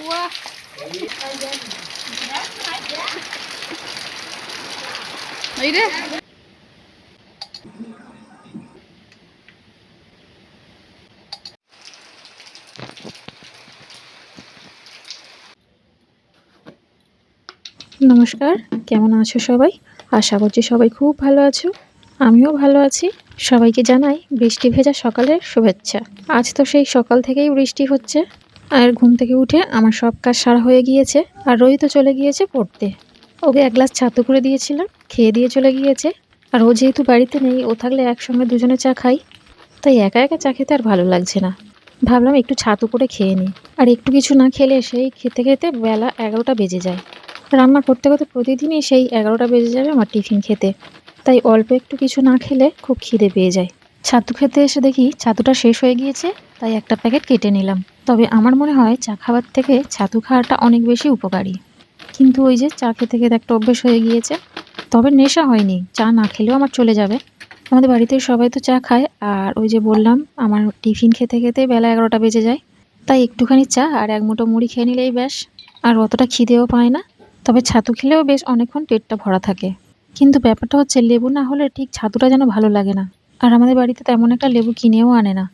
Wah. এই রে নমস্কার, কেমন আছো সবাই? আশা করছি সবাই খুব ভালো আছো। আমিও ভালো আছি। সবাইকে জানাই বৃষ্টি ভেজা সকালের শুভেচ্ছা। আজ তো সেই সকাল থেকেই বৃষ্টি হচ্ছে, আর ঘুম থেকে উঠে আমার সব কাজ সারা হয়ে গিয়েছে। আর রোহিত তো চলে গিয়েছে পড়তে। ওকে এক গ্লাস ছাতু করে দিয়েছিলাম, খেয়ে দিয়ে চলে গিয়েছে। আর ও যেহেতু বাড়িতে নেই, ও থাকলে একসঙ্গে দুজনে চা খাই, তাই একা একা চা খেতে আর ভালো লাগছে না। ভাবলাম একটু ছাতু করে খেয়ে নিই। আর একটু কিছু না খেলে সেই খেতে খেতে বেলা 11টা বেজে যায়। রান্না করতে করতে প্রতিদিনই সেই 11টা বেজে যাবে আমার টিফিন খেতে। তাই অল্প একটু কিছু না খেলে খুব খিদে পেয়ে যায়। ছাতু খেতে এসে দেখি ছাতুটা শেষ হয়ে গিয়েছে, তাই একটা প্যাকেট কেটে নিলাম। তবে আমার মনে হয় চা খাবার থেকে ছাতু খাওয়াটা অনেক বেশি উপকারী। কিন্তু ওই যে চা খেতে খেতে একটা অভ্যেস হয়ে গিয়েছে। তবে নেশা হয়নি, চা না খেলেও আমার চলে যাবে। আমাদের বাড়িতে সবাই তো চা খায়, আর ওই যে বললাম আমার টিফিন খেতে খেতে বেলা 11টা বেজে যায়। তাই একটুখানি চা আর এক মুঠো মুড়ি খেয়ে নিলেই ব্যাস। আর অতটা খিদেও পায় না। তবে ছাতু খেলেও বেশ অনেকক্ষণ পেটটা ভরা থাকে। কিন্তু ব্যাপারটা হচ্ছে লেবু না হলে ঠিক ছাতুটা যেন ভালো লাগে না। আর আমাদের বাড়িতে তেমন একটা লেবু কিনেও আনে না।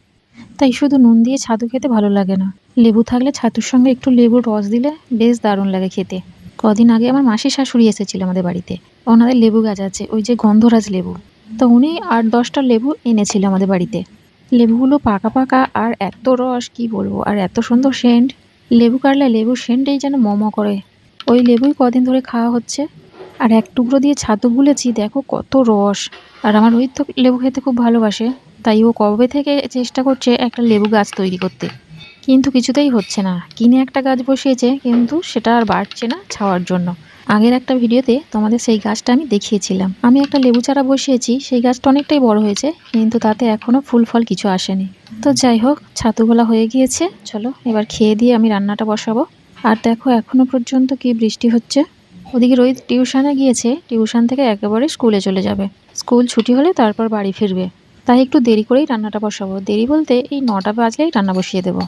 তাই শুধু নুন দিয়ে ছাতু খেতে ভালো লাগে না। লেবু থাকলে ছাতুর সঙ্গে একটু লেবুর রস দিলে বেশ দারুণ লাগে খেতে। কদিন আগে আমার মাসির শাশুড়ি এসেছিল আমাদের বাড়িতে। ওনাদের লেবু গাছ আছে, ওই যে গন্ধরাজ লেবু। তো উনি 8-10টা লেবু এনেছিল আমাদের বাড়িতে। লেবুগুলো পাকা পাকা, আর এত রস কি বলবো, আর এত সুন্দর সেন্ট। লেবু কাটলে লেবুর সেন্টেই যেন মম করে। ওই লেবুই কদিন ধরে খাওয়া হচ্ছে। আর এক টুকরো দিয়ে ছাতু গুলেছি, দেখো কত রস। আর আমার রোহিত তো লেবু খেতে খুব ভালোবাসে, তাই ও কবে থেকে চেষ্টা করছে একটা লেবু গাছ তৈরি করতে। কিন্তু কিছুতেই হচ্ছে না। কিনে একটা গাছ বসিয়েছে, কিন্তু সেটা আর বাড়ছে না ছাওয়ার জন্য। আগের একটা ভিডিওতে তোমাদের সেই গাছটা আমি দেখিয়েছিলাম। আমি একটা লেবু চারা বসিয়েছি, সেই গাছটা অনেকটাই বড় হয়েছে, কিন্তু তাতে এখনো ফুল ফল কিছু আসেনি। তো যাই হোক, ছাতুগুলা হয়ে গিয়েছে, চলো এবার খেয়ে দিয়ে আমি রান্নাটা বসাবো। আর দেখো এখনো পর্যন্ত কি বৃষ্টি হচ্ছে। ওদিকে রোহিত টিউশনে গিয়েছে, টিউশন থেকে একেবারে স্কুলে চলে যাবে। স্কুল ছুটি হলে তারপর বাড়ি ফিরবে। তাই একটু দেরি করেই রান্নাটা বসাবো। দেরি বলতে এই 9টা বাজলেই রান্না বসিয়ে দেবো।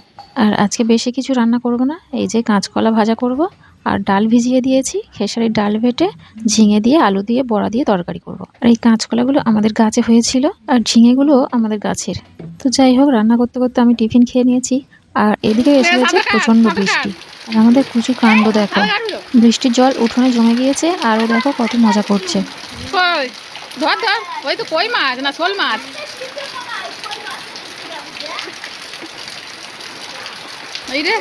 আর আজকে বেশি কিছু রান্না করব না, এই যে কাঁচকলা ভাজা করব, আর ডাল ভিজিয়ে দিয়েছি, খেসারির ডাল বেটে ঝিঙে দিয়ে আলু দিয়ে বড়া দিয়ে তরকারি করব। আর এই কাঁচকলাগুলো আমাদের গাছে হয়েছিল, আর ঝিঙেগুলো আমাদের গাছের। তো যাই হোক, রান্না করতে করতে আমি টিফিন খেয়ে নিয়েছি। আর এদিকে এসে গেছে প্রচন্ড বৃষ্টি। আর আমাদের কুচু কাণ্ড দেখো, বৃষ্টির জল উঠোনে জমে গিয়েছে, আরও দেখো কত মজা করছে। কই ধর ধর, ওই তো কই মাছ না শোল মাছ। এই রে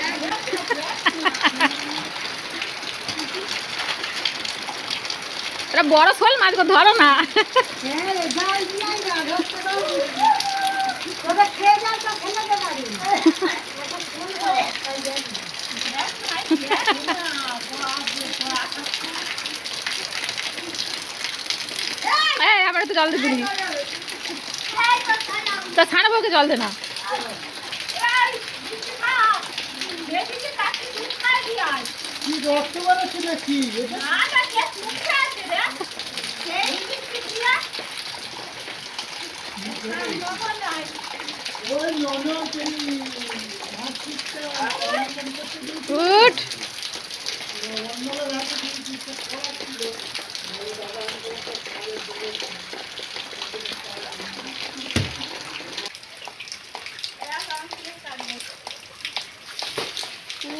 এটা বড় শোল মাছ গো, ধরো না। এই আবার একটু জল দিবি, তা ছানাবো ওকে জল দে না। উঠ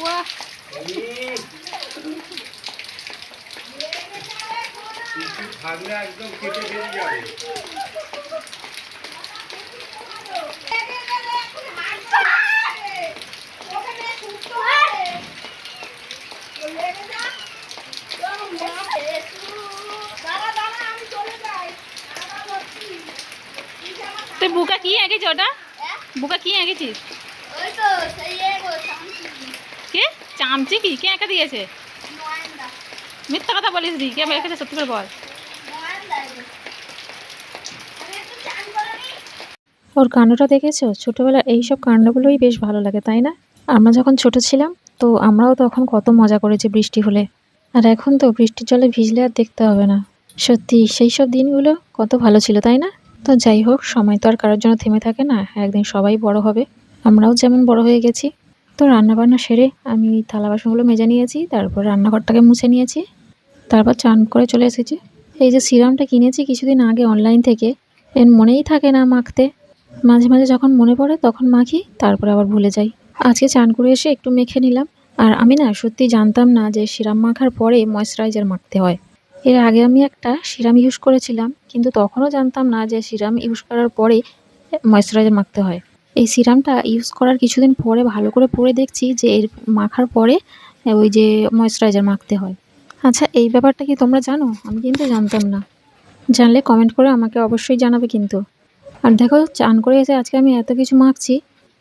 বাহ, থাকলে একদম কেটে বেরিয়ে যাবে। তুই বুকা কি এঁকেছিস? ওটা বুকা কি এঁকেছিস? কে চামচি? কি কে এঁকে দিয়েছে? মিথ্যা কথা বলিস দি, কে এঁকেছে সত্যি করে বল। ওর কাণ্ডটা দেখেছো? ছোটবেলার এইসব কাণ্ডগুলোই বেশ ভালো লাগে, তাই না? আমরা যখন ছোট ছিলাম, তো আমরাও তখন কত মজা করেছি বৃষ্টি হলে। আর এখন তো বৃষ্টির জলে ভিজলে আর দেখতে হবে না। সত্যি সেই সব দিনগুলো কত ভালো ছিল, তাই না? তো যাই হোক, সময় তো আর কারোর জন্য থেমে থাকে না, একদিন সবাই বড় হবে। আমরাও যেমন বড় হয়ে গেছি। তো রান্নাবান্না সেরে আমি থালা বাসনগুলো মেজে নিয়েছি, তারপর রান্নাঘরটাকে মুছে নিয়েছি, তারপর চান করে চলে এসেছি। এই যে সিরামটা কিনেছি কিছুদিন আগে অনলাইন থেকে, এর মনেই থাকে না মাখতে, মাঝে মাঝে যখন মনে পড়ে তখন মাখি, তারপরে আবার ভুলে যাই। আজকে চান করে এসে একটু মেখে নিলাম। আর আমি না সত্যি জানতাম না যে সিরাম মাখার পরে ময়েশ্চারাইজার মাখতে হয়। এর আগে আমি একটা সিরাম ইউজ করেছিলাম, কিন্তু তখনও জানতাম না যে সিরাম ইউজ করার পরে ময়েশ্চারাইজার মাখতে হয়। এই সিরামটা ইউজ করার কিছুদিন পরে ভালো করে পরে দেখছি যে এর মাখার পরে ওই যে ময়েশ্চারাইজার মাখতে হয়। আচ্ছা, এই ব্যাপারটা কি তোমরা জানো? আমি কিন্তু জানতাম না। জানলে কমেন্ট করে আমাকে অবশ্যই জানাবে কিন্তু। আর দেখো, চান করে এসে আজকে আমি এত কিছু মাখছি,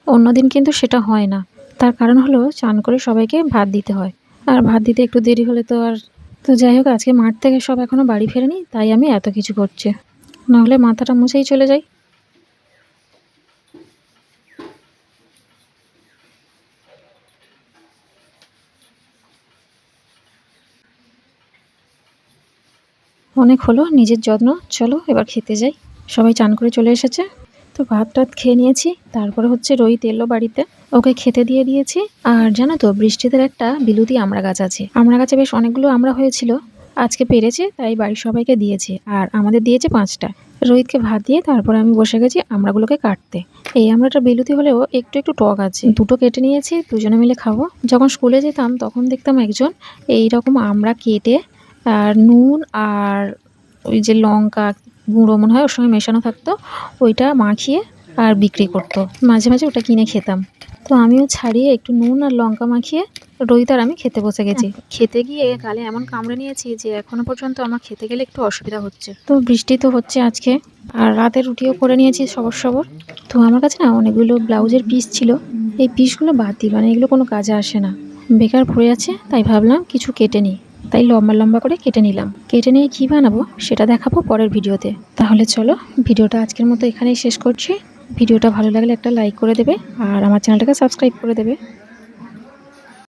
অন্যদিন কিন্তু সেটা হয় না। তার কারণ হলো চান করে সবাইকে ভাত দিতে হয়, আর ভাত দিতে একটু দেরি হলে তো যাই হোক, আজকে মাঠ থেকে সব এখনও বাড়ি ফেরেনি, তাই আমি এত কিছু করছি, নাহলে মাথাটা মুছেই চলে যাই। অনেক হলো নিজের যত্ন, চলো এবার খেতে যাই। সবাই চান করে চলে এসেছে, তো ভাত টাত খেয়ে নিয়েছি। তারপরে হচ্ছে রোহিত এলো বাড়িতে, ওকে খেতে দিয়ে দিয়েছি। আর জানো তো, বৃষ্টিদের একটা বিলুতি আমড়া গাছ আছে, আমড়া গাছে বেশ অনেকগুলো আমড়া হয়েছিল, আজকে পেরেছে, তাই বাড়ির সবাইকে দিয়েছে, আর আমাদের দিয়েছে 5টা। রোহিতকে ভাত দিয়ে তারপরে আমি বসে গেছি আমড়াগুলোকে কাটতে। এই আমড়াটা বিলুতি হলেও একটু একটু টক আছে, দুটো কেটে নিয়েছি, দুজনে মিলে খাবো। যখন স্কুলে যেতাম তখন দেখতাম একজন এইরকম আমড়া কেটে আর নুন আর ওই যে লঙ্কা গুঁড়ো মনে হয় ওর সঙ্গে মেশানো থাকতো, ওইটা মাখিয়ে আর বিক্রি করতো। মাঝে মাঝে ওটা কিনে খেতাম। তো আমিও ছাড়িয়ে একটু নুন আর লঙ্কা মাখিয়ে রোহিত আর আমি খেতে বসে গেছি। খেতে গিয়ে গালে এমন কামড়ে নিয়েছি যে এখনো পর্যন্ত আমার খেতে গেলে একটু অসুবিধা হচ্ছে। তো বৃষ্টি তো হচ্ছে আজকে, আর রাতে রুটিও করে নিয়েছি সবর সবর। তো আমার কাছে না অনেকগুলো ব্লাউজের পিস ছিল, এই পিসগুলো বাদ দিই, মানে এগুলো কোনো কাজে আসে না, বেকার পড়ে আছে, তাই ভাবলাম কিছু কেটে নিই। তাই লম্বা লম্বা করে কেটে নিলাম। কেটে নিয়ে কী বানাবো সেটা দেখাবো পরের ভিডিওতে। তাহলে চলো, ভিডিওটা আজকের মতো এখানেই শেষ করছি। ভিডিওটা ভালো লাগলে একটা লাইক করে দেবে, আর আমার চ্যানেলটাকে সাবস্ক্রাইব করে দেবে।